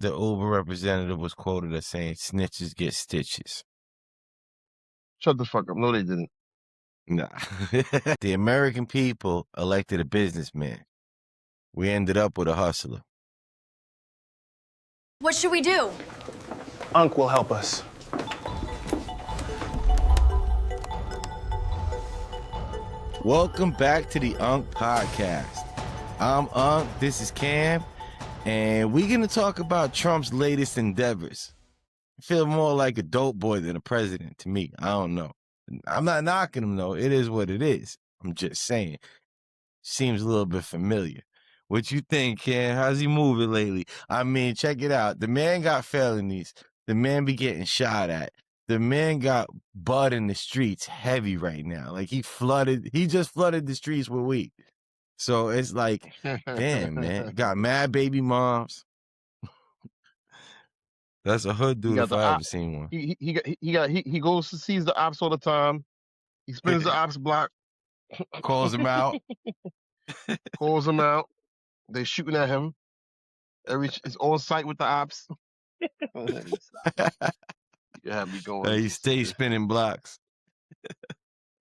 the Uber representative was quoted as saying, "Snitches get stitches." Shut the fuck up. No, they didn't. Nah. The American people elected a businessman. We ended up with a hustler. What should we do? Unc will help us. Welcome back to the Unc podcast. I'm Unc, this is Cam, and we're going to talk about Trump's latest endeavors. I feel more like a dope boy than a president to me. I don't know. I'm not knocking him, though. It is what it is. I'm just saying. Seems a little bit familiar. What you think, Cam? How's he moving lately? I mean, check it out. The man got felonies. The man be getting shot at. The man got bud in the streets heavy right now. Like he just flooded the streets with weed. So it's like, damn, man. Got mad baby moms. That's a hood dude if I ever seen one. He goes to sees the ops all the time. He spins the ops block. Calls him out. Calls him out. They shooting at him. It's on site with the ops. You have me going. He stays spinning blocks.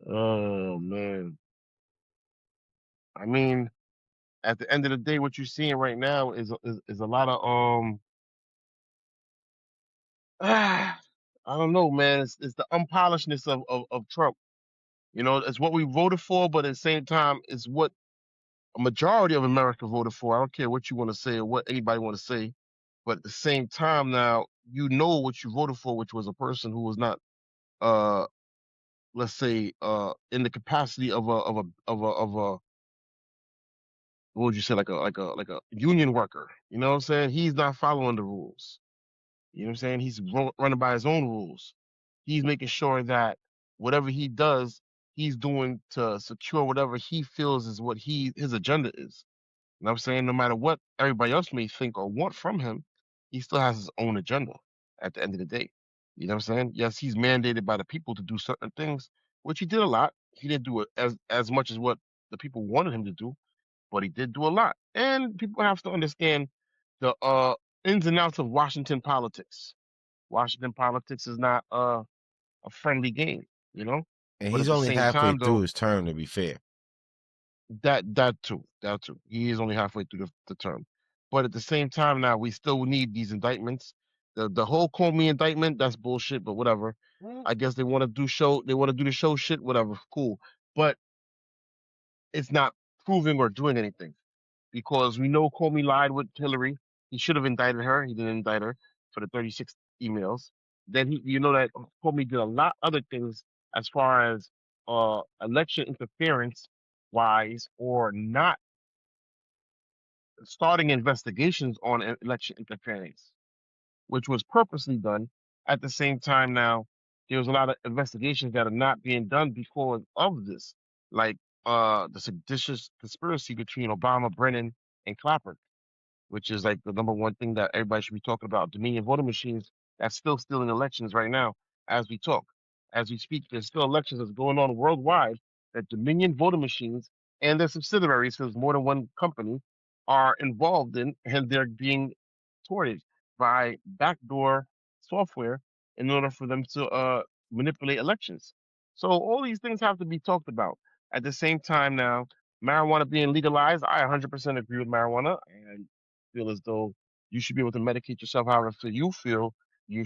Oh man. I mean, at the end of the day, what you're seeing right now is a lot of I don't know, man. It's the unpolishedness of Trump. You know, it's what we voted for, but at the same time, it's what a majority of America voted for. I don't care what you want to say or what anybody want to say, but at the same time, now you know what you voted for, which was a person who was not, let's say, in the capacity of a what would you say, like a union worker. You know what I'm saying? He's not following the rules. You know what I'm saying? He's running by his own rules. He's making sure that whatever he does, he's doing to secure whatever he feels is what his agenda is. You know what I'm saying? No matter what everybody else may think or want from him, he still has his own agenda at the end of the day. You know what I'm saying? Yes, he's mandated by the people to do certain things, which he did a lot. He didn't do it as much as what the people wanted him to do, but he did do a lot. And people have to understand the ins and outs of Washington politics. Washington politics is not a friendly game, you know. And But he's at the only same halfway time, through though, his term, to be fair. that too, he is only halfway through the term. But at the same time, now we still need these indictments. The whole Comey indictment, that's bullshit. But whatever. I guess they want to do show. They want to do the show shit. Whatever, cool. But it's not proving or doing anything because we know Comey lied with Hillary. He should have indicted her. He didn't indict her for the 36 emails. Then you know that Comey did a lot other things as far as election interference wise or not starting investigations on election interference, which was purposely done. At the same time, now there's a lot of investigations that are not being done because of this, like the seditious conspiracy between Obama, Brennan, and Clapper, which is like the number one thing that everybody should be talking about. Dominion voting machines that's still stealing elections right now as we talk. As we speak, there's still elections that's going on worldwide that Dominion voting machines and their subsidiaries, because more than one company, are involved in, and they're being thwarted by backdoor software in order for them to manipulate elections. So all these things have to be talked about. At the same time now, marijuana being legalized, I 100% agree with marijuana. And feel as though you should be able to medicate yourself however you feel you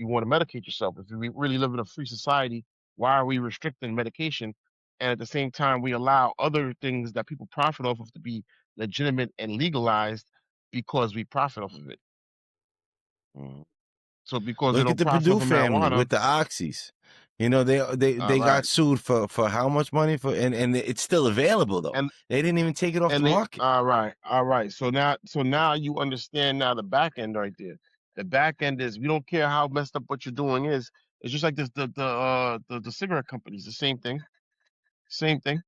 want to medicate yourself. If we really live in a free society, why are we restricting medication? And at the same time, we allow other things that people profit off of to be legitimate and legalized because we profit off of it. Mm. So because they Look at don't the profit Purdue off of family marijuana, with the oxys. You know, they all got right. sued for how much money for and it's still available though. And They didn't even take it off the they market. all right. So now you understand now the back end right there. The back end is we don't care how messed up what you're doing is. It's just like this the cigarette companies, the same thing. Same thing.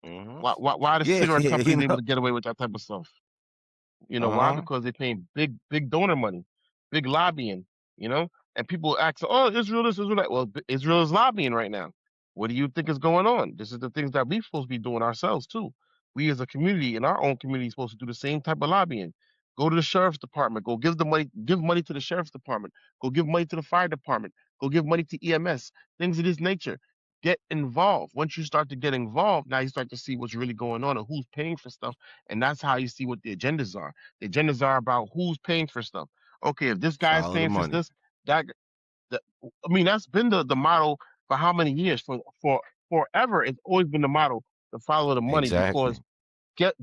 Mm-hmm. Why the Yeah, cigarette you companies able know. to get away with that type of stuff? You know why? Uh-huh. Because they're paying big donor money, big lobbying. You know, and people ask, "Oh, Israel this, Israel that." Well, Israel is lobbying right now. What do you think is going on? This is the things that we're supposed to be doing ourselves too. We as a community in our own community supposed to do the same type of lobbying. Go to the sheriff's department. Go give the money. Give money to the sheriff's department. Go give money to the fire department. Go give money to EMS. Things of this nature. Get involved. Once you start to get involved, now you start to see what's really going on and who's paying for stuff, and that's how you see what the agendas are. The agendas are about who's paying for stuff. Okay, if this guy's Follow the paying for money. this, that the, I mean, that's been the model for how many years? For forever, it's always been the model to follow the money Exactly. because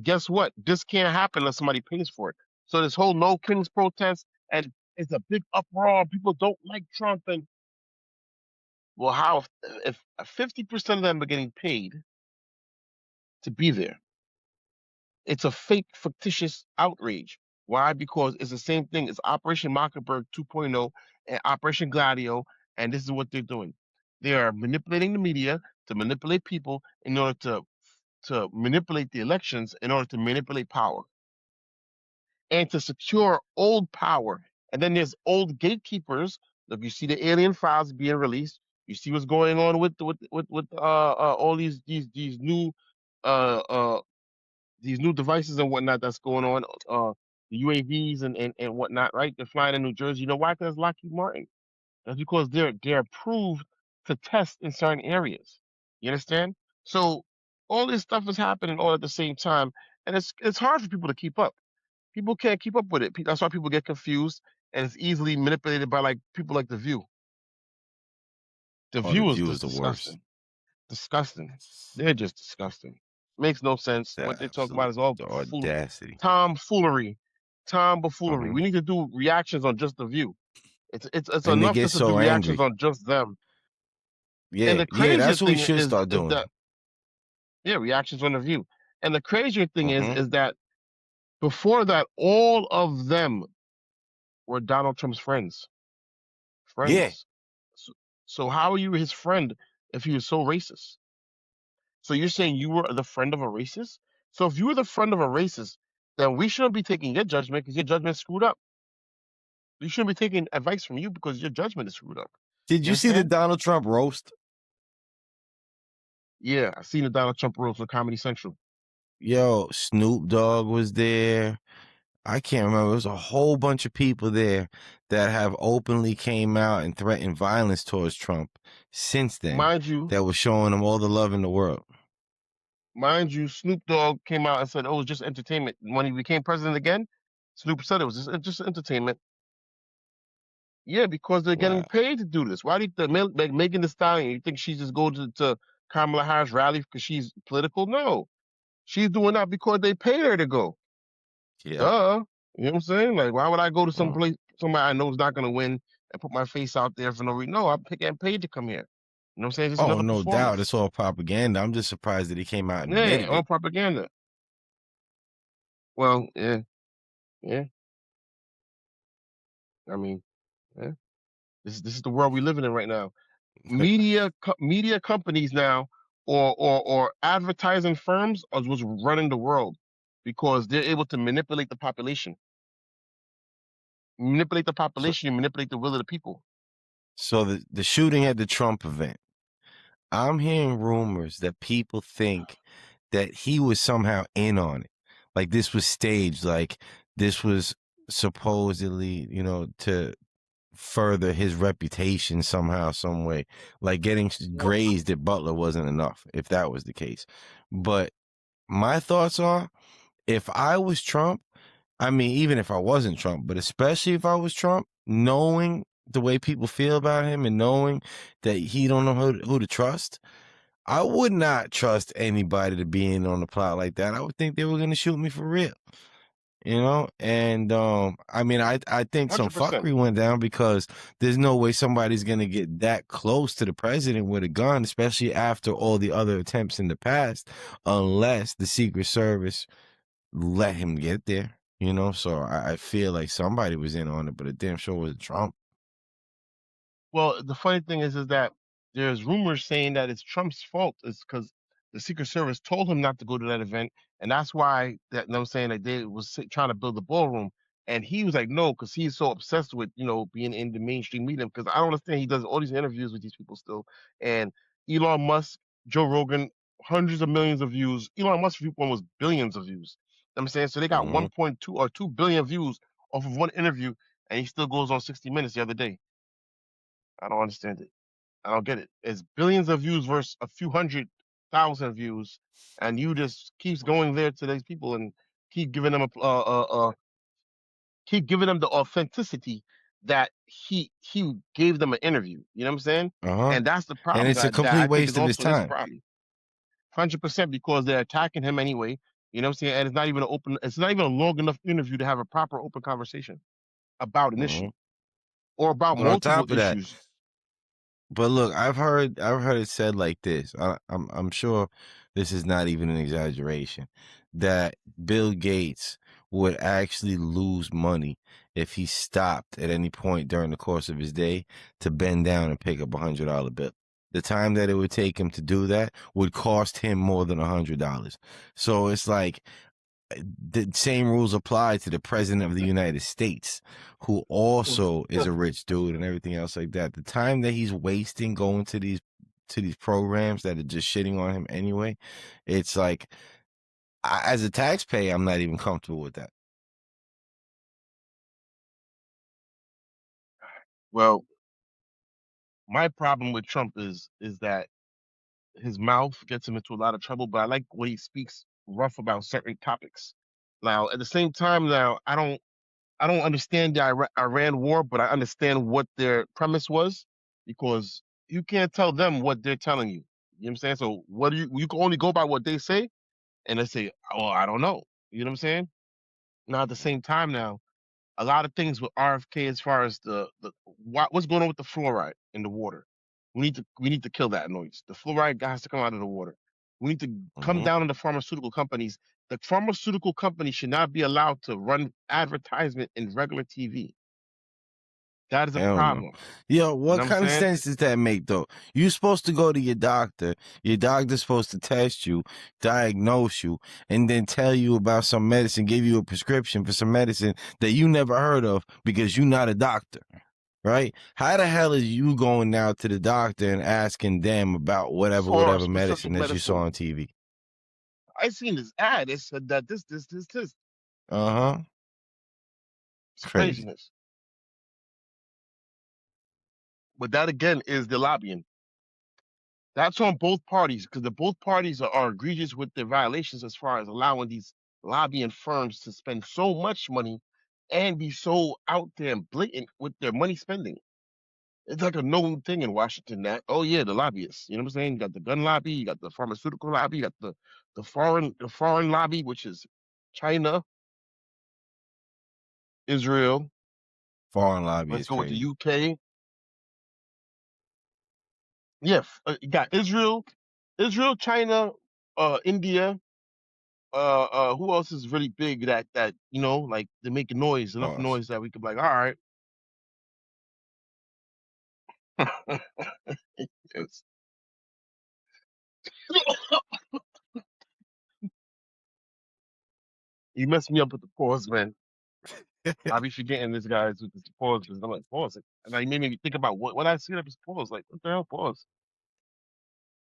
guess what? This can't happen unless somebody pays for it. So this whole no kings protest and it's a big uproar. People don't like Trump, and well, how if 50% of them are getting paid to be there? It's a fake, fictitious outrage. Why? Because it's the same thing as Operation Mockingbird 2.0 and Operation Gladio, and this is what they're doing. They are manipulating the media to manipulate people in order to manipulate the elections, in order to manipulate power and to secure old power. And then there's old gatekeepers. If you see the alien files being released, you see what's going on with all uh uh these new devices and whatnot that's going on, the UAVs and whatnot, right? They're flying in New Jersey. You know why? Because Lockheed Martin. That's because they're approved to test in certain areas. You understand? So all this stuff is happening all at the same time, and it's hard for people to keep up. People can't keep up with it. That's why people get confused, and it's easily manipulated by like people like The View. The Oh, the View is view is just the worst. disgusting. Disgusting. They're just disgusting. Makes no sense. The What they talk about absolute is all the fool, audacity. tomfoolery, tomfoolery. Hmm. We need to do reactions on just The View. It's And they enough get just to do so reactions angry. on just them. And Yeah, the yeah, crazier that's what we thing should start is doing. that yeah, reactions on The View. And the crazier thing Hmm. is that before that, all of them were Donald Trump's friends. Yeah. Friends. So, so how are you his friend if he was so racist? So you're saying you were the friend of a racist? So if you were the friend of a racist, then we shouldn't be taking your judgment because your judgment is screwed up. We shouldn't be taking advice from you because your judgment is screwed up. Did You you see the understand? Donald Trump roast? Yeah, I seen the Donald Trump rules on Comedy Central. Yo, Snoop Dogg was there. I can't remember. There was a whole bunch of people there that have openly came out and threatened violence towards Trump since then Mind you, that was showing him all the love in the world. Snoop Dogg came out and said, "Oh, it's just entertainment." When he became president again, Snoop said it was just entertainment. Yeah, because they're getting Wow. paid to do this. Why do you like Megan Thee Stallion? You think she's just going to Kamala Harris rally because she's political? No, she's doing that because they paid her to go. Yeah. Duh. You know what I'm saying? Like, why would I go to some Oh, place somebody I know is not going to win and put my face out there for no reason? No, I'm getting paid to come here. You know what I'm saying? Just oh, another no doubt. performance. It's all propaganda. I'm just surprised that he came out and Yeah, admitted all it. propaganda. Well, yeah, yeah. I mean, yeah. This is the world we're living in right now. Media companies now or advertising firms are what's running the world because they're able to manipulate the So, population and manipulate the will of the people. so the shooting at the Trump event, I'm hearing rumors that people think that he was somehow in on it. Like this was staged, like this was supposedly, to further his reputation somehow, some way. Like getting Well, grazed at Butler wasn't enough, if that was the case. But my thoughts are, if I was Trump, I mean, even if I wasn't Trump, but especially if I was Trump, knowing the way people feel about him and knowing that he don't know who to trust, I would not trust anybody to be in on the plot like that. I would think they were going to shoot me for real, And I mean, I think some 100%. fuckery went down because there's no way somebody's going to get that close to the president with a gun, especially after all the other attempts in the past, unless the Secret Service let him get there. So I feel like somebody was in on it, but it damn sure was Trump. Well, the funny thing is that there's rumors saying that it's Trump's fault. It's because the Secret Service told him not to go to that event, and that's why that you know what I'm saying that they was trying to build the ballroom, and he was like, no, because he's so obsessed with being in the mainstream media. Because I don't understand, he does all these interviews with these people still, and Elon Musk, Joe Rogan, hundreds of millions of views. Elon Musk one was billions of views, I'm saying? So they got Mm-hmm. 1.2 or 2 billion views off of one interview, and he still goes on 60 Minutes the other day. I don't understand it. I don't get it. It's billions of views versus a few 100,000 views, and you just keeps going there to these people and keep giving them keep giving them the authenticity that he gave them an interview. You know what I'm saying? Uh-huh. And that's the And problem it's a that complete I think is waste of his also his time. problem. 100% because they're attacking him anyway. You know what I'm saying? And it's not even an open. It's not even a long enough interview to have a proper open conversation about an Mm-hmm. issue or about But on multiple top of that, issues. but look, I've heard it said like this. I'm sure this is not even an exaggeration, that Bill Gates would actually lose money if he stopped at any point during the course of his day to bend down and pick up $100 bill. The time that it would take him to do that would cost him more than $100. So it's like the same rules apply to the president of the United States, who also is a rich dude and everything else like that. The time that he's wasting going to these programs that are just shitting on him anyway, it's like, as a taxpayer, I'm not even comfortable with that. Well, my problem with Trump is that his mouth gets him into a lot of trouble, but I like when he speaks rough about certain topics. Now, at the same time, now I don't understand the Iran war, but I understand what their premise was because you can't tell them what they're telling you. You know what I'm saying? So what do you can only go by what they say, and they say, "Oh, I don't know." You know what I'm saying? Now at the same time, now a lot of things with RFK as far as what's going on with the fluoride in the water. We need to kill that noise. The fluoride has to come out of the water. We need to come Hmm. down on the pharmaceutical companies. The pharmaceutical companies should not be allowed to run advertisement in regular TV. That is a Hell no. problem. Yo, You what know what I'm kind of saying? sense does that make, though? You're supposed to go to your doctor. Your doctor's supposed to test you, diagnose you, and then tell you about some medicine, give you a prescription for some medicine that you never heard of because you're not a doctor, right? How the hell is you going now to the doctor and asking them about For a whatever medicine specific that you saw medicine. on TV? I seen this ad. It said that this. Uh-huh. It's Crazy. craziness. But that again is the lobbying. That's on both parties because the both parties are egregious with their violations as far as allowing these lobbying firms to spend so much money and be so out there and blatant with their money spending. It's like a known thing in Washington that, oh yeah, the lobbyists. You know what I'm saying? You got the gun lobby, you got the pharmaceutical lobby, you got the foreign lobby, which is China, Israel. Foreign lobby Let's is go with the crazy. UK. Yeah, you got Israel, China, India. Who else is really big that like they make enough Pause. noise that we could be like, all right. Yes. You messed me up with the pause, man. I be forgetting this guy's with this pause because I'm like pause it, and I made me think about what I see up as pause. Like what the hell pause?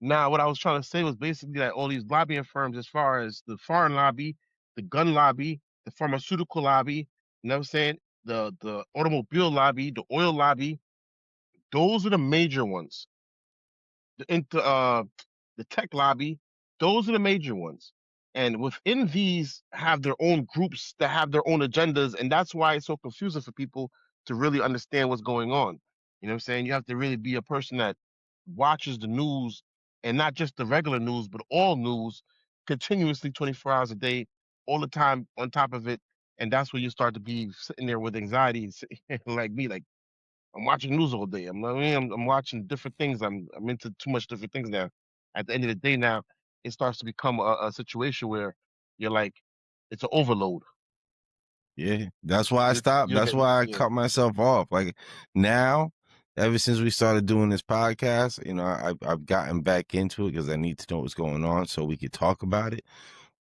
Now, what I was trying to say was basically that all these lobbying firms, as far as the foreign lobby, the gun lobby, the pharmaceutical lobby, you know what I'm saying? The automobile lobby, the oil lobby, those are the major ones. The tech lobby, those are the major ones. And within these have their own groups that have their own agendas, and that's why it's so confusing for people to really understand what's going on. You know what I'm saying? You have to really be a person that watches the news and not just the regular news, but all news continuously 24 hours a day, all the time on top of it. And that's where you start to be sitting there with anxiety, like me, like I'm watching news all day. I'm watching different things. I'm into too much different things now. At the end of the day, now it starts to become a situation where you're like, it's an overload. Yeah, that's why I stopped. You're That's getting why I cut myself off. Like now, ever since we started doing this podcast, I've gotten back into it because I need to know what's going on so we could talk about it.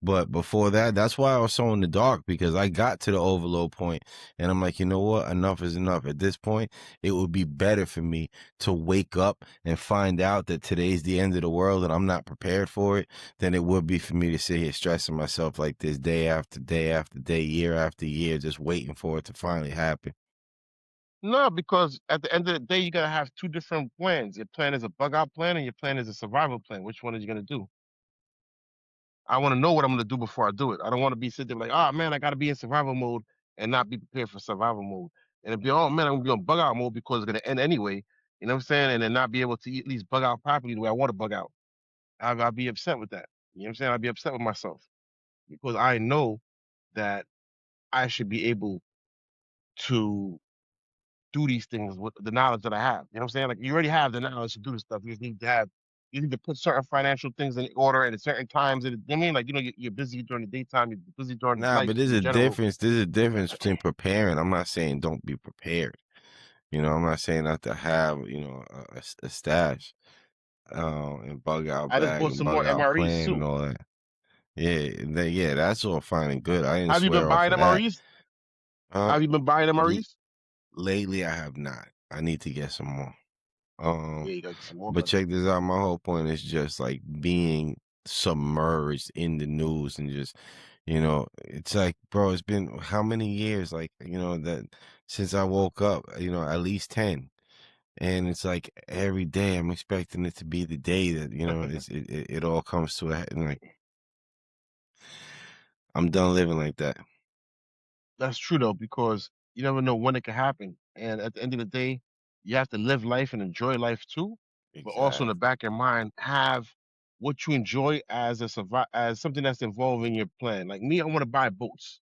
But before that, that's why I was so in the dark, because I got to the overload point and I'm like, you know what? Enough is enough. At this point, it would be better for me to wake up and find out that today's the end of the world and I'm not prepared for it than it would be for me to sit here stressing myself like this day after day after day, year after year, just waiting for it to finally happen. No, because at the end of the day, you gotta have two different plans. Your plan is a bug out plan, and your plan is a survival plan. Which one are you gonna do? I want to know what I'm gonna do before I do it. I don't want to be sitting there like, oh man, I gotta be in survival mode and not be prepared for survival mode. And it'd be, oh man, I'm gonna be on bug out mode because it's gonna end anyway. You know what I'm saying? And then not be able to at least bug out properly the way I want to bug out. I'll be upset with that. You know what I'm saying? I'll be upset with myself because I know that I should be able to do these things with the knowledge that I have. You know what I'm saying? Like you already have the knowledge to do this stuff. You need to put certain financial things in order at a certain times. I mean, like, you're busy during the daytime, you're busy during Nah, life but there's in a general. difference. There's a difference between preparing. I'm not saying don't be prepared. I'm not saying not to have, a stash, and bug out I just bag bought and some more bug out MREs plan and too. all that. Yeah, yeah, that's all fine and good. I didn't Have you been swear off buying of that. MREs? Uh, Have you been buying l- MREs? lately I have not. I need to get some more. Um, Yeah, you got some more, but brother. check this out. My whole point is just like being submerged in the news and just, it's like, bro, it's been how many years? Like, that since I woke up, at least 10. And it's like every day I'm expecting it to be the day that, it all comes to a head. And like, I'm done living like that. That's true though, because you never know when it could happen. And at the end of the day, you have to live life and enjoy life too, but also in the Exactly. back of your mind have what you enjoy as as something that's involved in your plan. Like me, I want to buy boats.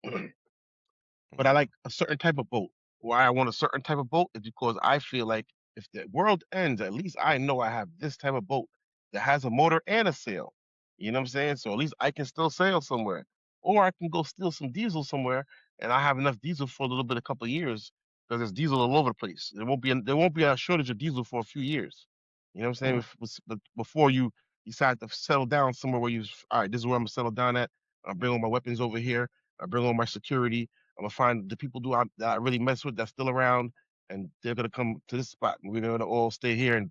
But I Mhm. like a certain type of boat. Why I want a certain type of boat is because I feel like if the world ends, at least I know I have this type of boat that has a motor and a sail. You know what I'm saying? So at least I can still sail somewhere. Or I can go steal some diesel somewhere and I have enough diesel for a little bit, a couple of years, because there's diesel all over the place. There won't be a shortage of diesel for a few years. You know what I'm saying? Mhm. But before you decide to settle down somewhere where all right, this is where I'm gonna settle down at. I bring all my weapons over here. I bring all my security. I'm gonna find the people that I really mess with that's still around, and they're gonna come to this spot. And we're gonna all stay here and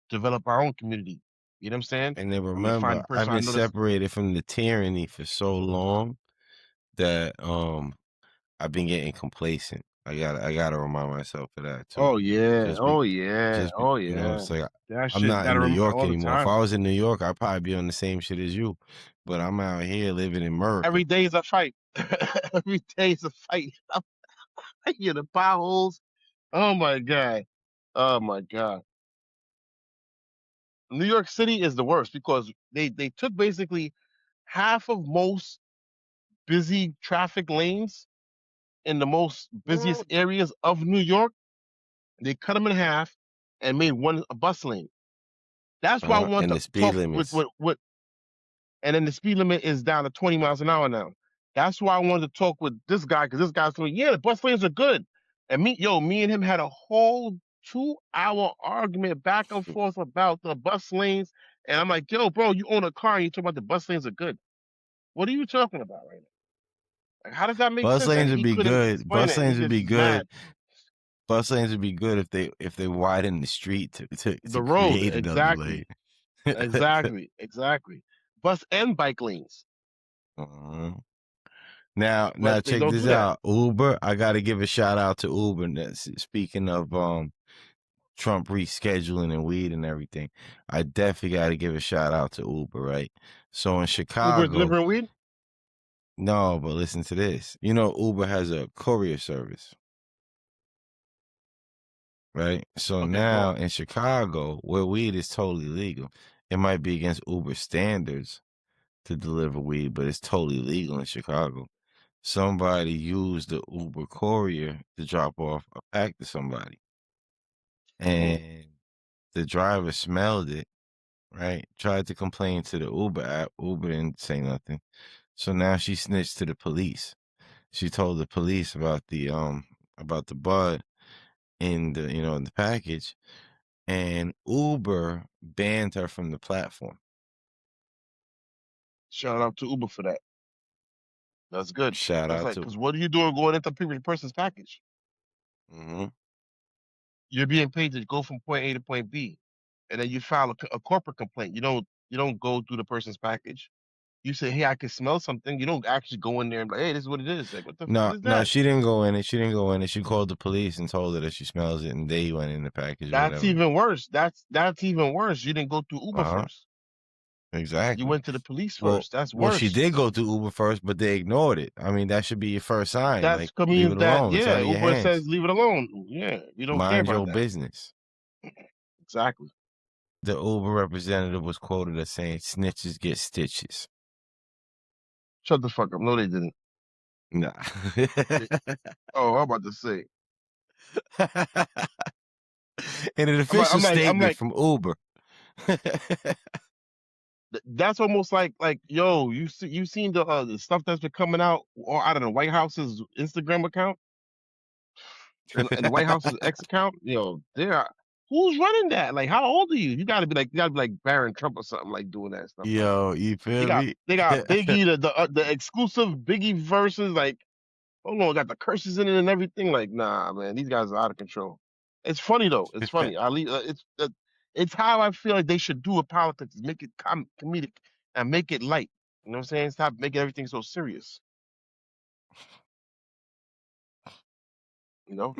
develop our own community. You know what I'm saying? And then I'm gonna find remember, the I've person I been know that's. separated from the tyranny for so long that I've been getting complacent. I gotta remind myself of that too. Oh yeah, Just be oh yeah, just be oh it's yeah. like That I'm shit not in gotta New rem York all the anymore. If time. I was in New York, I'd probably be on the same shit as you. But I'm out here living in America. Every day is a fight. Every day is a fight. You the potholes. Oh my god. Oh my god. New York City is the worst because they took basically half of most busy traffic lanes in the most busiest areas of New York. They cut them in half and made one a bus lane. That's why I want And to the speed talk limits. and then the speed limit is down to 20 miles an hour now. That's why I wanted to talk with this guy because this guy's telling me, yeah, the bus lanes are good. And me and him had a whole 2 hour argument back and forth about the bus lanes. And I'm like, yo, bro, you own a car and you talk about the bus lanes are good. What are you talking about right now? Like, how does that make Bus sense? And lanes would he be couldn't good. explain it, and he Bus lanes would be gets good. mad. Bus lanes would be good if they widen the street to The road, create another lane. exactly. Exactly. Bus and bike lanes, uh Now but they check don't this do that. out. Uber, I got to give a shout out to Uber. Speaking of Trump rescheduling and weed and everything, I definitely got to give a shout out to Uber, right? So in Uber is Chicago, delivering weed. no, but listen to this. Uber has a courier service, right? So Okay, go now on. in Chicago, where weed is totally legal, it might be against Uber standards to deliver weed, but it's totally legal in Chicago. Somebody used the Uber courier to drop off a pack to somebody, Mm. and the driver smelled it, right? Tried to complain to the Uber app. Uber didn't say nothing. So now she snitched to the police. She told the police about the bud in the package, and Uber banned her from the platform. Shout out to Uber for that. That's good. Shout That's out like, to. because what are you doing going into a person's package? Hmm. You're being paid to go from point A to point B, and then you file a corporate complaint. You don't go through the person's package. You say, hey, I can smell something. You don't actually go in there and be like, hey, this is what it is. Like, what the fuck No, is no, that? she didn't go in it. She didn't go in it. She called the police and told her that she smells it, and they went in the package or That's whatever. even worse. That's even worse. You didn't go through Uber Uh huh. first. You Exactly. went to the police Well, first. That's well, she worse. did go to Uber first, but they ignored it. I mean, that should be your first sign. That's Like, leave it alone. It's out yeah, of your Uber hands. says leave it alone. Yeah, we don't care Mind about your that. business. Exactly. The Uber representative was quoted as saying, "Snitches get stitches." Shut the fuck up. No, they didn't. Nah. They- oh, I'm about to say. In an I'm like, official I'm like, I'm statement like, from Uber. that's almost like, yo, you seen the stuff that's been coming out or out of the White House's Instagram account and the White House's X account? Yo, who's running that? Like, how old are you? You gotta be like Barron Trump or something like doing that stuff, bro. Yo, you They feel got me? they got Biggie the exclusive Biggie verses like hold on, got the curses in it and everything. Like, nah, man, these guys are out of control. It's funny though. It's funny. It's how I feel like they should do with politics. Make it comedic and make it light. You know what I'm saying? Stop making everything so serious. You know?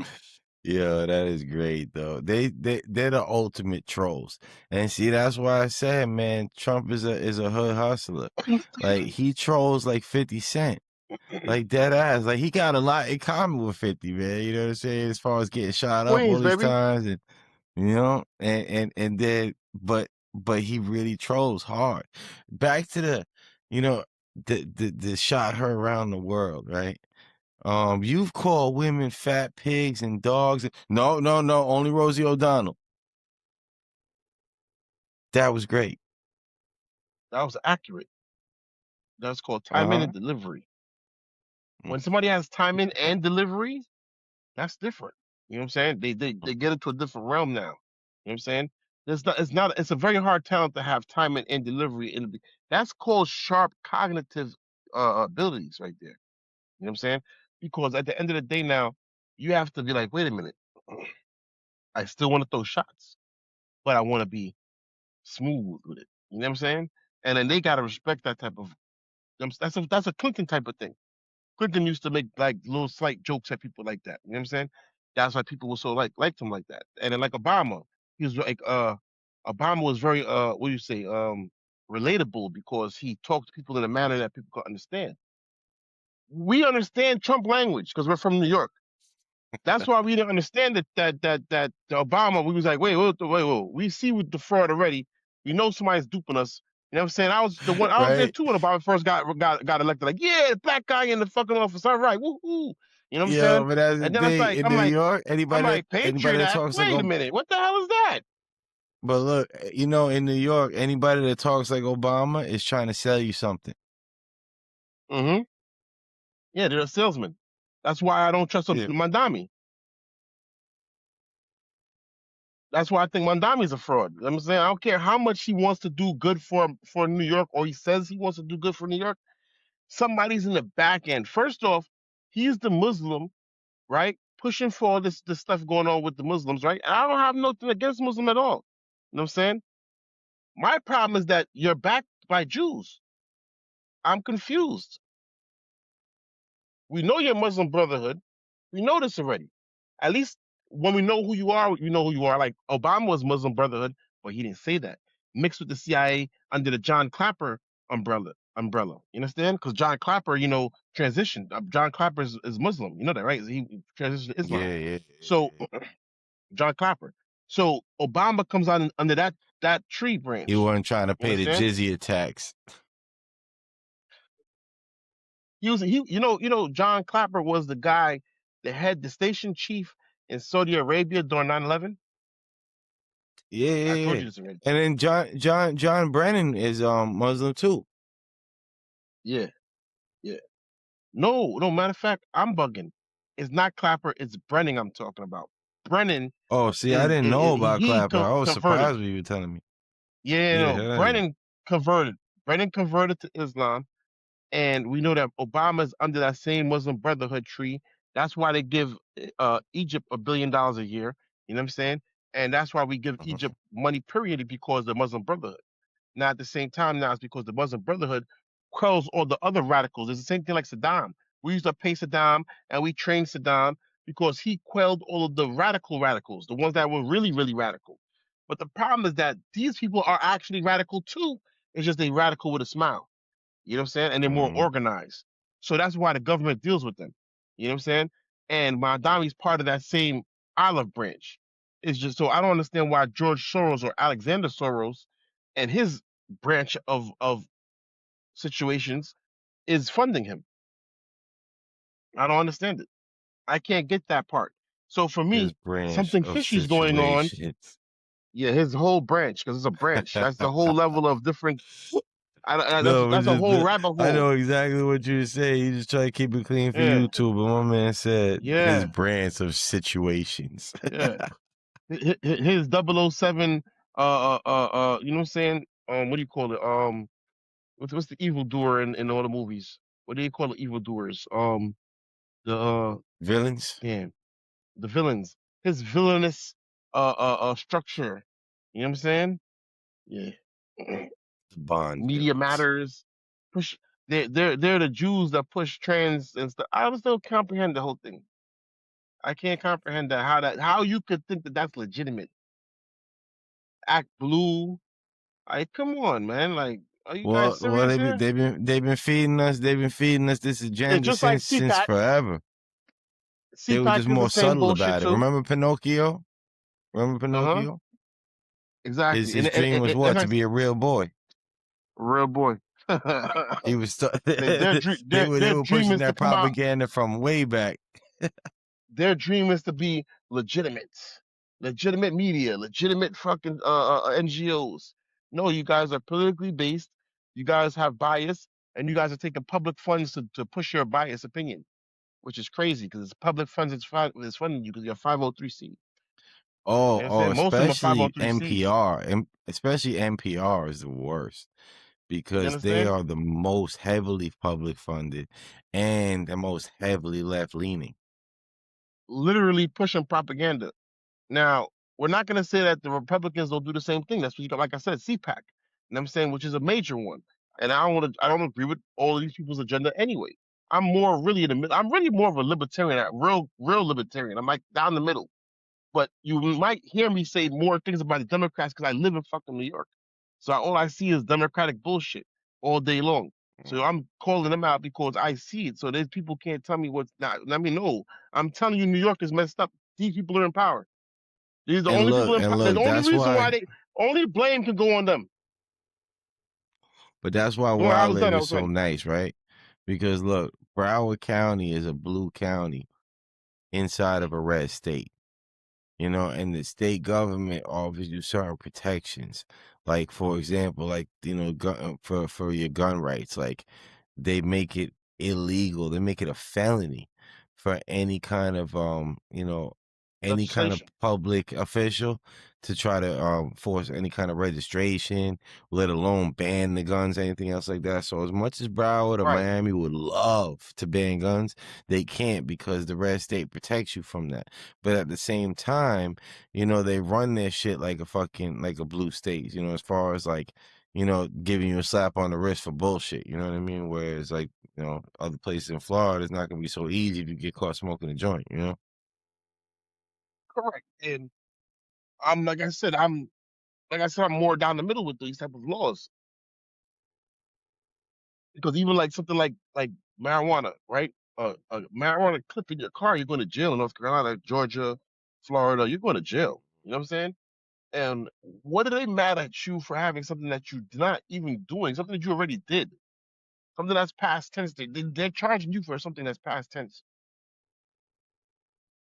Yeah, that is great though. They're the ultimate trolls. And see, that's why I said, man, Trump is a hood hustler. Like he trolls like 50 Cent. Like dead ass. Like he got a lot in common with 50, man. You know what I'm saying? As far as getting shot up all Queens, these baby. times and and then but he really trolls hard. Back to the, you know, the shot her around the world, right? You've called women fat pigs and dogs. No, no, no, only Rosie O'Donnell. That was great. That was accurate. That's called timing Uh-huh. and delivery. Mm. When somebody has timing and delivery, that's different. You know what I'm saying? They get into a different realm now. You know what I'm saying? It's a very hard talent to have timing and delivery that's called sharp cognitive abilities right there. You know what I'm saying? Because at the end of the day now, you have to be like, wait a minute, I still want to throw shots, but I want to be smooth with it. You know what I'm saying? And then they gotta respect that type of that's a Clinton type of thing. Clinton used to make like little slight jokes at people like that. You know what I'm saying? That's why people were so liked him like that. And then like Obama, he was like Obama was very what do you say relatable because he talked to people in a manner that people could understand. We understand Trump language because we're from New York. That's why we didn't understand that the Obama. We was like, wait. We see with the fraud already. We know somebody's duping us. You know what I'm saying? I was there Right? too when Obama first got elected. Like, yeah, the black guy in the fucking office. All right, woohoo. You know what I'm Yeah, saying? but that's the And then I was thing. like, In I'm New like, York, I'm like, anybody Patriot that Act. talks like Wait a minute, what the hell is that? but look, you know, in New York, anybody that talks like Obama is trying to sell you something. Mm-hmm. Yeah, they're a salesman. That's why I don't trust Yeah. Mandami. That's why I think Mandami's a fraud. You know what I'm saying? I don't care how much he wants to do good for New York, or he says he wants to do good for New York. Somebody's in the back end. First off, he's the Muslim, right? Pushing for all this stuff going on with the Muslims, right? And I don't have nothing against Muslim at all. You know what I'm saying? My problem is that you're backed by Jews. I'm confused. We know you're Muslim Brotherhood. We know this already. At least when we know who you are, you know who you are. Like Obama was Muslim Brotherhood, but he didn't say that. Mixed with the CIA under the John Clapper umbrella. You understand? Because John Clapper, transitioned. John Clapper is Muslim. You know that, right? He transitioned to Islam. Yeah, yeah, So yeah. John Clapper. So Obama comes on under that tree He branch. wasn't trying to You pay the understand? jizya tax. John Clapper was the guy that had the station chief in Saudi Arabia during 9/11. Yeah, I yeah, told yeah. you this already. And then John Brennan is Muslim too. Yeah, yeah. No, no. Matter of fact, I'm bugging. It's not Clapper. It's Brennan I'm talking about. Brennan Oh, see, I is, didn't know is about he Clapper. I was converted. surprised when you were telling me. Yeah, Yeah, no. hell yeah. Brennan converted. Brennan converted to Islam. And we know that Obama's under that same Muslim Brotherhood tree. That's why they give Egypt $1 billion a year. You know what I'm saying? And that's why we give Mhm. Egypt money, period, because of the Muslim Brotherhood. Now, at the same time, now it's because the Muslim Brotherhood quells all the other radicals. It's the same thing like Saddam. We used to pay Saddam and we trained Saddam because he quelled all of the radicals, the ones that were really, really radical. But the problem is that these people are actually radical too. It's just they radical with a smile. You know what I'm saying? And they're more Mhm. organized. So that's why the government deals with them. You know what I'm saying? And Mondami's part of that same olive branch. It's just so I don't understand why George Soros or Alexander Soros and his branch of situations is funding him. I don't understand it. I can't get that part. So for His me, branch something of fishy's going on. situations. Yeah, his whole branch, because it's a branch. That's the whole level of different. That's No, but that's a just whole rabbit I hole. know exactly what you're saying. You just try to keep it clean for Yeah, YouTube, but my man said his yeah, branch of situations. yeah. His 007 you know what I'm saying, what do you call it, what's the evil doer in all the movies, what do you call the evil doers, the Villains, damn, the villains, his villainous structure, you know what I'm saying, yeah. Bond Media villains. matters, push, they're the Jews that push trans and stuff. I don't still comprehend the whole thing. I can't comprehend how you could think that that's legitimate. Act blue. Like, come on, man. Like, are you guys Well, serious here? they've been feeding us. They've been feeding us this It's agenda just like since CPAC. forever. They were CPAC just is the more same subtle bullshit about it. too. Remember Pinocchio? Remember Uh-huh. Pinocchio? His Exactly. his dream was And what? To I be a real boy. real boy. He was. Their dream, They their were dream pushing is to that come out. propaganda from way back. Their dream is to be legitimate, legitimate media, legitimate fucking NGOs. No, you guys are politically based. You guys have bias, and you guys are taking public funds to push your biased opinion, which is crazy because it's public funds. It's funding you because you're a 503c. You know what I'm Oh, saying? Most of them are especially 503cs. NPR, and especially NPR is the worst You because they understand? are the most heavily public funded and the most heavily left leaning. Literally pushing propaganda. Now, we're not going to say that the Republicans don't do the same thing. That's what you got, like I said, CPAC. You know what I'm saying, which is a major one. And I don't agree with all of these people's agenda anyway. I'm more really in the middle. I'm really more of a libertarian, a real libertarian. I'm like down the middle. But you might hear me say more things about the Democrats because I live in fucking New York. So all I see is Democratic bullshit all day long. So I'm calling them out because I see it. So these people can't tell me what's not. Let me know. I'm telling you, New York is messed up. These people are in power. These are the only people in And power. The look, only that's reason why why. they only blame can go on them. But that's why When where I I was live done, I is was so done. nice, right? Because look, Broward County is a blue county inside of a red state. And the state government offers you certain protections. Like, for example, like, for your gun rights, like they make it illegal. They make it a felony for any kind of, any kind of Legislation. public official to try to force any kind of registration, let alone ban the guns, anything else like that. So as much as Broward or Right. Miami would love to ban guns, they can't because the red state protects you from that. But at the same time, they run their shit like a fucking like a blue state, as far as like, giving you a slap on the wrist for bullshit. You know what I mean? Whereas like, other places in Florida, it's not gonna be so easy if you get caught smoking a joint. Correct. And I'm I'm more down the middle with these type of laws because even like something like marijuana, right? A marijuana clip in your car, you're going to jail in North Carolina, Georgia, Florida. You're going to jail. You know what I'm saying? And what do they mad at you for having something that you're not even doing, something that you already did, something that's past tense? They're charging you for something that's past tense.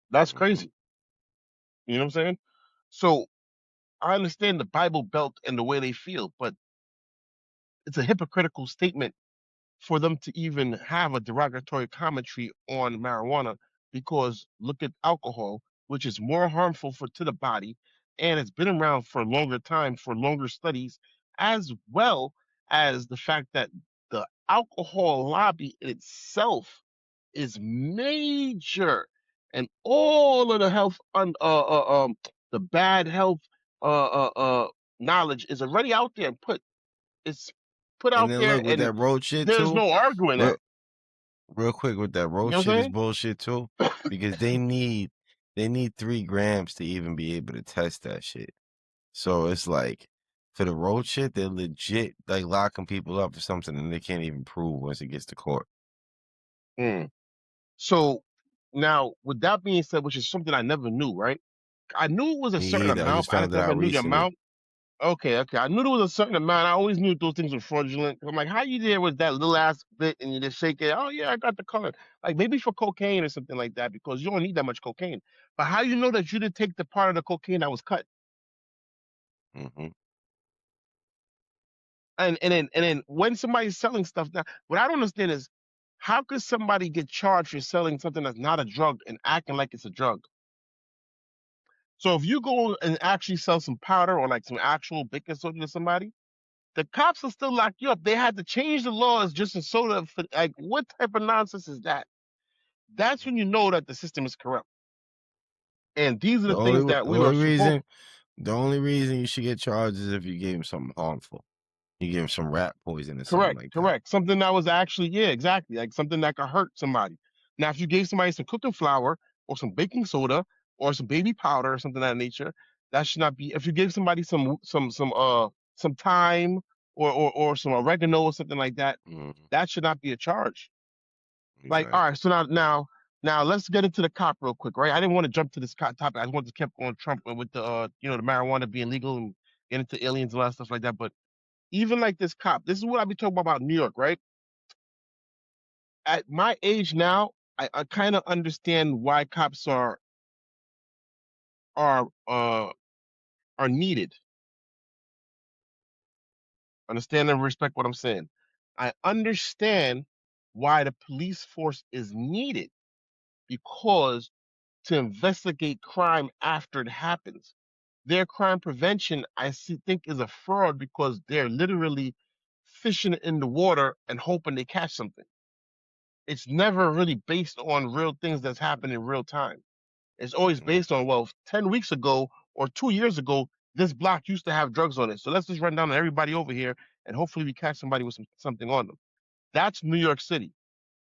That's Mhm. crazy. You know what I'm saying? So I understand the Bible Belt and the way they feel, but it's a hypocritical statement for them to even have a derogatory commentary on marijuana because look at alcohol, which is more harmful to the body, and it's been around for a longer time, for longer studies, as well as the fact that the alcohol lobby in itself is major, and all of the health, the bad health, knowledge is already out there and it's put And out then there, look with and that road shit there's too. no arguing Real, that. real quick with that You road know what shit is I'm bullshit too, because they need 3 grams to even be able to test that shit. So it's like for the road shit, they're legit like locking people up for something and they can't even prove once it gets to court. saying? So now, with that being said, which is something I never knew, right? I knew it was a Me certain either. I amount, just but I found it never out knew the recently. amount. Okay. I knew there was a certain amount. I always knew those things were fraudulent. I'm like, how you there with that little ass bit and you just shake it? Oh yeah, I got the color. Like maybe for cocaine or something like that, because you don't need that much cocaine. But how you know that you didn't take the part of the cocaine that was cut? Hmm. And then when somebody's selling stuff now, what I don't understand is how could somebody get charged for selling something that's not a drug and acting like it's a drug? So if you go and actually sell some powder or like some actual baking soda to somebody, the cops will still lock you up. They had to change the laws just in soda. Like, what type of nonsense is that? That's when you know that the system is corrupt. And these are The the only things that the we only were supposed. reason the only reason you should get charged is if you gave him something harmful. You give him some rat poison or something Correct, like that. correct. Something that was actually, yeah, exactly, like something that could hurt somebody. Now, if you gave somebody some cooking flour or some baking soda or some baby powder or something of that nature, that should not be. If you give somebody some thyme or some oregano or something like that, Mhm. that should not be a charge. Like, all right, Exactly. so now let's get into the cop real quick, right? I didn't want to jump to this topic. I wanted to keep going Trump with the the marijuana being legal and get into aliens and all that stuff like that. But even like this cop, this is what I be talking about New York, right? At my age now, I kind of understand why cops are uh are needed. Understand and respect what I'm saying. I understand why the police force is needed because to investigate crime after it happens. Their crime prevention, think, is a fraud because they're literally fishing in the water and hoping they catch something. It's never really based on real things that's happening in real time. It's always Mhm. based on, well, 10 weeks ago or 2 years ago, this block used to have drugs on it. So let's just run down on everybody over here and hopefully we catch somebody with something on them. That's New York City.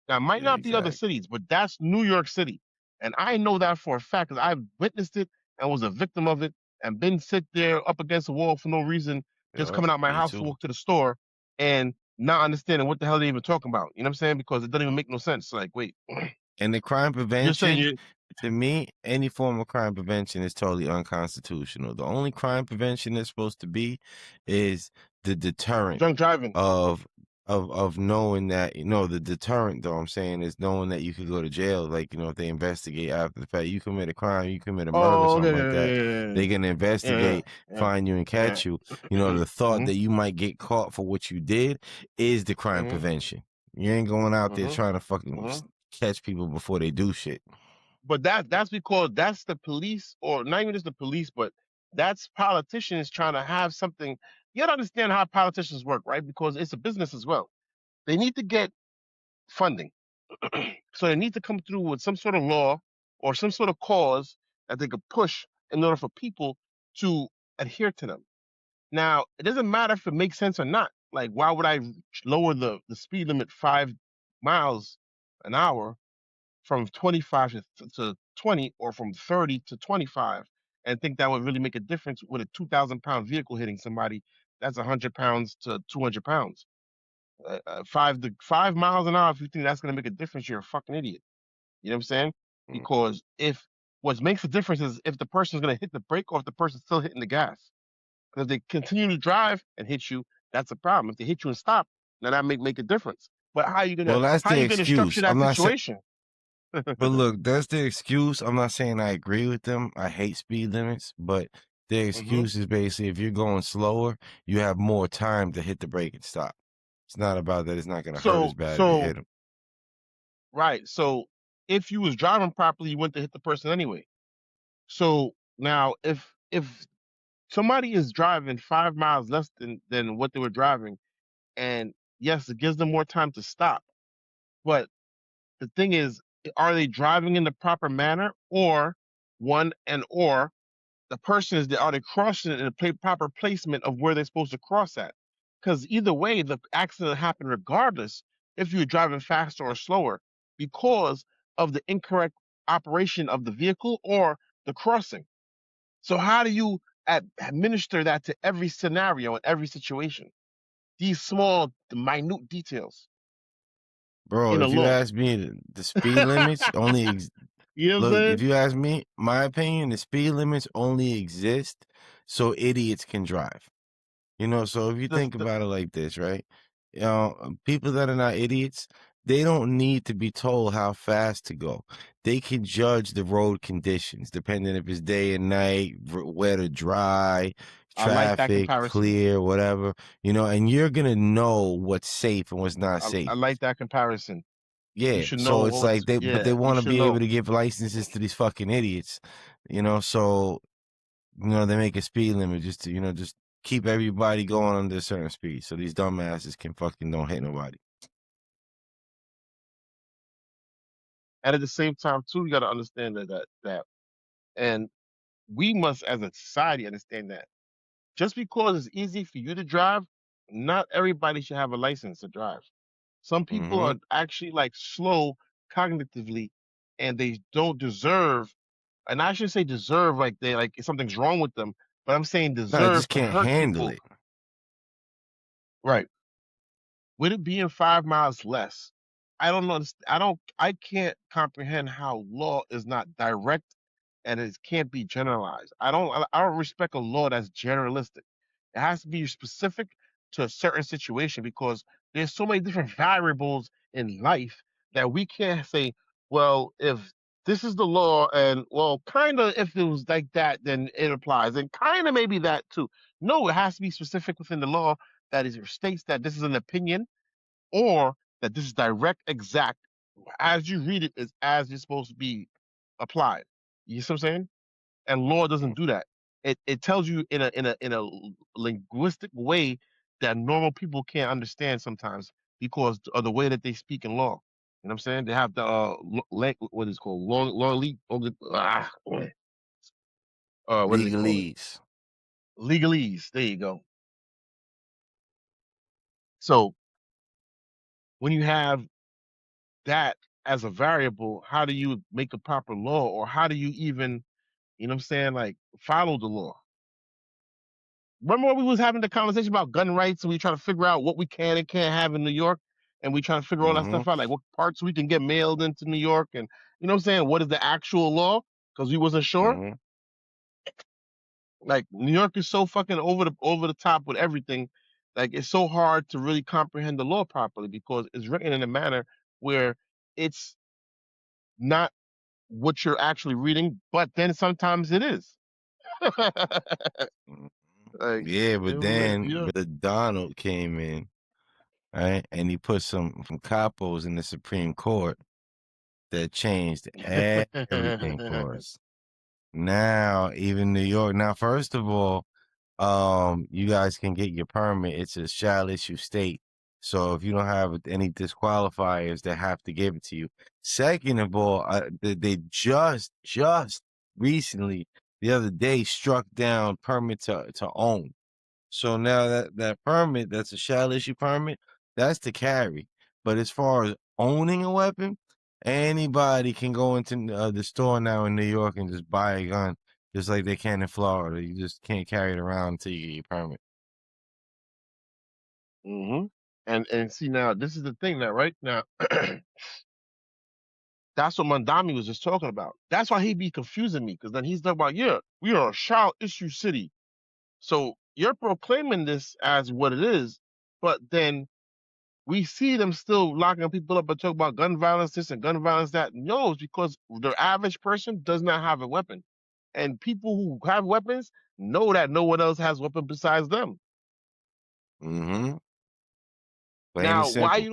Now, it might Yeah, not be other exactly. cities, but that's New York City. And I know that for a fact because I've witnessed it and was a victim of it and been sit there up against a wall for no reason, just Yeah, coming out my me house to too. walk to the store and not understanding what the hell they even talking about. You know what I'm saying? Because it doesn't even make no sense. Like, wait, And the crime you're saying prevention, you're to me, any form of crime prevention is totally unconstitutional. The only crime prevention that's supposed to be is the deterrent drunk driving. of of knowing that, the deterrent though I'm saying is knowing that you could go to jail. Like, if they investigate after the fact, you commit a crime, you commit a murder, Oh, something okay, like that. yeah, They're gonna yeah, investigate, yeah, find you and yeah. catch you. The thought Mm-hmm, that you might get caught for what you did is the crime mm-hmm, prevention. You ain't going out there mm-hmm, trying to fucking mm-hmm. catch people before they do shit. But that's because that's the police, or not even just the police, but that's politicians trying to have something. You gotta understand how politicians work, right? Because it's a business as well. They need to get funding. So they need to come through with some sort of law or some sort of cause that they could push in order for people to adhere to them. Now, it doesn't matter if it makes sense or not. Like, why would I lower the speed limit 5 miles an hour from 25 to 20 or from 30 to 25 and think that would really make a difference with a 2,000 pound vehicle hitting somebody that's 100 pounds to 200 pounds? 5 miles an hour, if you think that's going to make a difference, you're a fucking idiot. You know what I'm saying? Mm. Because if what makes the difference is if the person's going to hit the brake or if the person's still hitting the gas. Because if they continue to drive and hit you, that's a problem. If they hit you and stop, now that make a difference. But Well, that's how the you gonna structure excuse. that I'm not saying, situation? but look, that's the excuse. I'm not saying I agree with them. I hate speed limits, but the Hmm. excuse is basically if you're going slower, you have more time to hit the brake and stop. It's not about that. It's not going to hurt as So bad if you so hit them. right. So if you was driving properly, you went to hit the person anyway. So now if somebody is driving 5 miles less than what they were driving, and yes, it gives them more time to stop. But the thing is, are they driving in the proper manner, or or the person is are they crossing it in the proper placement of where they're supposed to cross at? Because either way, the accident happened regardless if you're driving faster or slower because of the incorrect operation of the vehicle or the crossing. So how do you administer that to every scenario and every situation? These small, minute details Bro, in a if you law. ask me, the speed limits only You know what I'm look. If saying? you ask me, my opinion, the speed limits only exist so idiots can drive. So if you The, think the, about it like this, right? People that are not idiots, they don't need to be told how fast to go. They can judge the road conditions, depending if it's day and night, wet or dry, I like that traffic, comparison. clear, whatever, and you're gonna know what's safe and what's not I safe. like that comparison. You Yeah. should know So it's like but yeah, they you want to should be able know. to give licenses to these fucking idiots, so they make a speed limit just to, just keep everybody going under a certain speed. So these dumbasses can fucking don't hit nobody. And at the same time, too, you got to understand and we must, as a society, understand that just because it's easy for you to drive, not everybody should have a license to drive. Some people Mm-hmm. are actually like slow cognitively, and they don't deserve. And I should say deserve like they like something's wrong with them, but I'm saying No, they just deserve to can't hurt handle people. it. Right. With it being 5 miles less, I don't know. I can't comprehend how law is not direct and it can't be generalized. I don't respect a law that's generalistic. It has to be specific to a certain situation because there's so many different variables in life that we can't say, well, if this is the law and well, kind of if it was like that, then it applies. And kind of maybe that too. No, it has to be specific within the law that is states that this is an opinion or that this is direct, exact, as you read it is as it's supposed to be applied. You see what I'm saying? And law doesn't do that. It tells you in a linguistic way that normal people can't understand sometimes because of the way that they speak in law. You know what I'm saying? They have the what is it called what do they call it? Legalese. Legalese. There you go. So when you have that as a variable, how do you make a proper law, or how do you even, you know what I'm saying, like follow the law? Remember when we was having the conversation about gun rights and we trying to figure out what we can and can't have in New York, and we trying to figure all that Mm-hmm. stuff out, like what parts we can get mailed into New York, and you know what I'm saying, what is the actual law? Because we wasn't sure. Mm-hmm. Like New York is so fucking over the top with everything. Like it's so hard to really comprehend the law properly because it's written in a manner where it's not what you're actually reading, but then sometimes it is. Mm-hmm. Like, Yeah, but then you know, Brother Donald came in, right? And he put some capos in the Supreme Court that changed everything for us. Now, even New York. Now, first of all, you guys can get your permit. It's a shall issue state. So if you don't have any disqualifiers, they have to give it to you. Second of all, they just recently, the other day, struck down permit to own. So now that permit, that's a shall issue permit, that's to carry. But as far as owning a weapon, anybody can go into the store now in New York and just buy a gun, just like they can in Florida. You just can't carry it around until you get your permit. hmm and see now, this is the thing now, right now. That's what Mandami was just talking about. That's why he be confusing me because then he's talking about, yeah, we are a shall issue city. So you're proclaiming this as what it is, but then we see them still locking people up and talk about gun violence this and gun violence that. No, it's because the average person does not have a weapon. And people who have weapons know that no one else has a weapon besides them. Mm-hmm. Plain and Now, simple.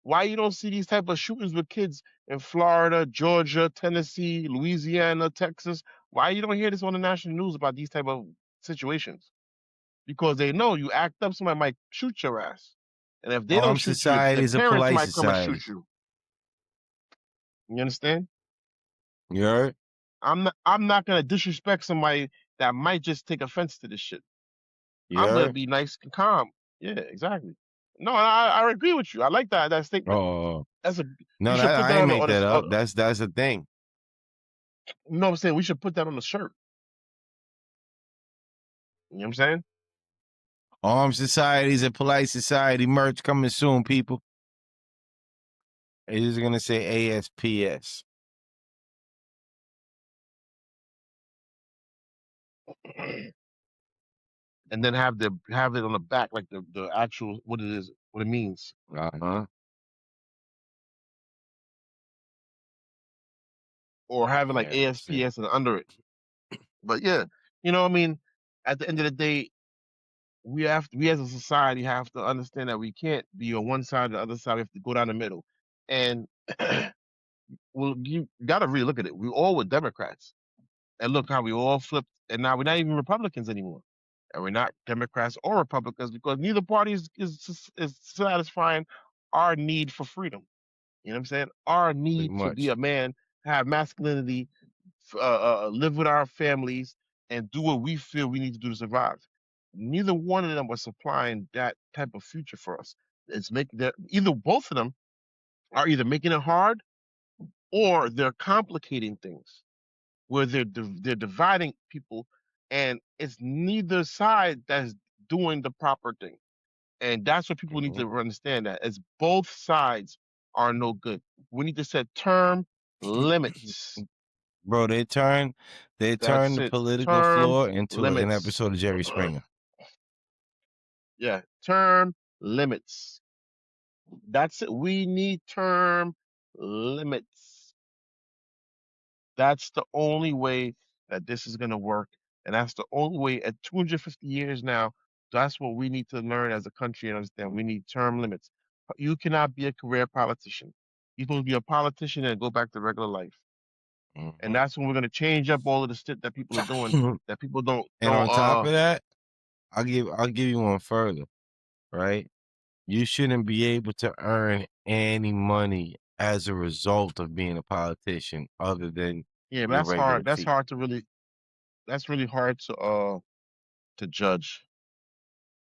why you don't see these type of shootings with kids in Florida, Georgia, Tennessee, Louisiana, Texas? Why you don't hear this on the national news about these type of situations? Because they know you act up, somebody might shoot your ass. And if they don't Armed shoot you, society their is a parents polite might come and society. shoot you. You understand? You heard? I'm not gonna disrespect somebody that might just take offense to this shit. You I'm gonna heard? be nice and calm. Yeah, exactly. No, I agree with you. I like that statement. Oh, That's a no, you should that put I that ain't on the make that up. That's the thing. you know what I'm saying? We should put that on the shirt. You know what I'm saying? Armed society is a polite society. Merch coming soon, people. It is gonna say ASPS. And then have it on the back like the actual what it is, what it means. Uh-huh. Or have it like Yeah, see. ASPS and under it. But yeah, you know what I mean? At the end of the day, we as a society have to understand that we can't be on one side or the other side. We have to go down the middle. And well, you gotta really look at it. We all were Democrats. And look how we all flipped, and now we're not even Republicans anymore. And we're not Democrats or Republicans because neither party is satisfying our need for freedom. You know what I'm saying? Our Pretty need to be much. a man, have masculinity, live with our families, and do what we feel we need to do to survive. Neither one of them was supplying that type of future for us. It's making that either both of them are either making it hard or they're complicating things where they're dividing people, and it's neither side that's doing the proper thing. And that's what people need Mhm. to understand, that as both sides are no good. We need to set term limits. Bro, they turned That's the it. political Term floor into an limits. episode of Jerry Springer. Yeah, term limits. That's it. We need term limits. That's the only way that this is going to work. And that's the only way at 250 years now. That's what we need to learn as a country and understand. We need term limits. You cannot be a career politician. You're supposed to be a politician and go back to regular life. And Mhm. that's when we're going to change up all of the shit that people are doing, that people don't, And on top of that, I'll give you one further, right? You shouldn't be able to earn any money as a result of being a politician other than yeah, but your that's regular hard. That's fee. hard to really, that's really hard to judge.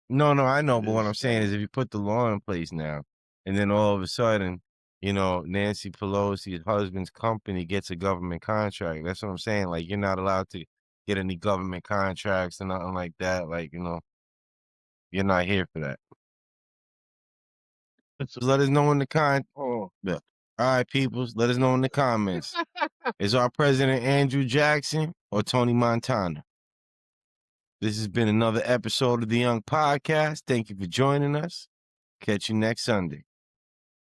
No, I know, It but what I'm is. saying is if you put the law in place now, and then all of a sudden, Nancy Pelosi's husband's company gets a government contract. That's what I'm saying. Like, you're not allowed to get any government contracts or nothing like that. Like, you're not here for that. It's Let us know in the oh. Yeah. All right, peoples. Let us know in the comments. Is our president Andrew Jackson or Tony Montana? This has been another episode of the Young Podcast. Thank you for joining us. Catch you next Sunday.